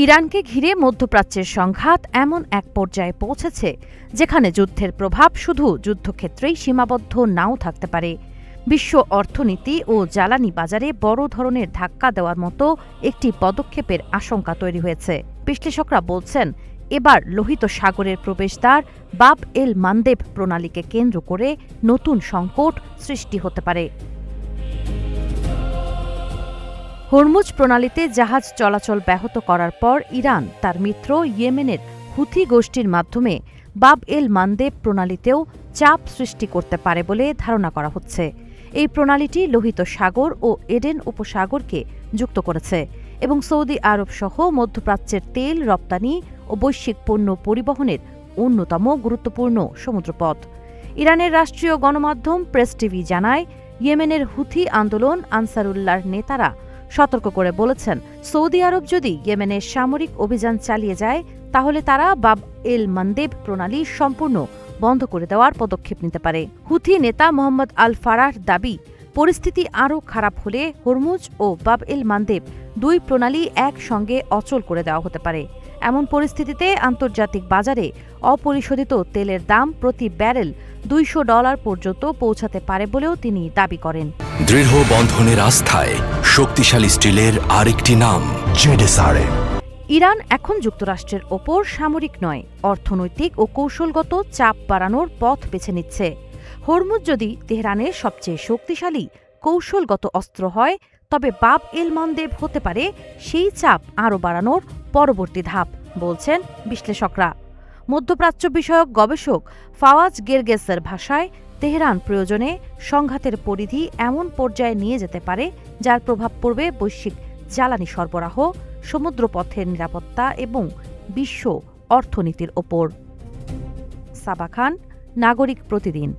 ইরানকে ঘিরে মধ্যপ্রাচ্যের সংঘাত এমন এক পর্যায়ে পৌঁছেছে যেখানে যুদ্ধের প্রভাব শুধু যুদ্ধক্ষেত্রেই সীমাবদ্ধ নাও থাকতে পারে। বিশ্ব অর্থনীতি ও জ্বালানি বাজারে বড় ধরনের ধাক্কা দেওয়ার মতো একটি পদক্ষেপের আশঙ্কা তৈরি হয়েছে। বিশ্লেষকরা বলছেন, এবার লোহিত সাগরের প্রবেশদ্বার বাব এল মান্দেব প্রণালীকে কেন্দ্র করে নতুন সংকট সৃষ্টি হতে পারে। হরমুজ প্রণালীতে জাহাজ চলাচল ব্যাহত করার পর ইরান তার মিত্র ইয়েমেনের হুথি গোষ্ঠীর মাধ্যমে বাব এল মান্দেব প্রণালীতেও চাপ সৃষ্টি করতে পারে বলে ধারণা করা হচ্ছে। এই প্রণালীটি লোহিত সাগর ও এডেন উপসাগরকে যুক্ত করেছে এবং সৌদি আরব সহ মধ্যপ্রাচ্যের তেল রপ্তানি ও বৈশ্বিক পণ্য পরিবহনের অন্যতম গুরুত্বপূর্ণ সমুদ্রপথ। ইরানের রাষ্ট্রীয় গণমাধ্যম প্রেস টিভি জানায়, ইয়েমেনের হুথি আন্দোলন আনসারুল্লাহর নেতারা সতর্ক করে বলেছেন, সৌদি আরব যদি ইয়েমেনের সামরিক অভিযান চালিয়ে যায় তাহলে তারা বাব এল মান্দেব প্রণালী সম্পূর্ণ বন্ধ করে দেওয়ার পদক্ষেপ নিতে পারে। হুথি নেতা মোহাম্মদ আল ফারার দাবি, পরিস্থিতি আরও খারাপ হলে হরমুজ ও বাব এল মান্দেব দুই প্রণালী একসঙ্গে অচল করে দেওয়া হতে পারে। এমন পরিস্থিতিতে আন্তর্জাতিক বাজারে অপরিশোধিত তেলের দাম প্রতি ব্যারেল $200 পর্যন্ত পৌঁছাতে পারে বলেও তিনি দাবি করেন। দৃঢ় বন্ধনের আস্থায় শক্তিশালী স্টিলের আরেকটি নাম জেডএসআরএম। ইরান এখন যুক্তরাষ্ট্রের ওপর সামরিক নয়, অর্থনৈতিক ও কৌশলগত চাপ বাড়ানোর পথ বেছে নিচ্ছে। হরমুজ যদি তেহরানের সবচেয়ে শক্তিশালী কৌশলগত অস্ত্র হয়, তবে বাব এল মান্দেব হতে পারে সেই চাপ আরও বাড়ানোর পরবর্তী ধাপ, বলছেন বিশ্লেষকরা। মধ্যপ্রাচ্য বিষয়ক গবেষক ফাওয়াজ গেরগেসের ভাষায়, তেহরান প্রয়োজনে সংঘাতের পরিধি এমন পর্যায়ে নিয়ে যেতে পারে যার প্রভাব পড়বে বৈশ্বিক জ্বালানি সরবরাহ, সমুদ্রপথের নিরাপত্তা এবং বিশ্ব অর্থনীতির ওপর। সাবা খান, নাগরিক প্রতিদিন।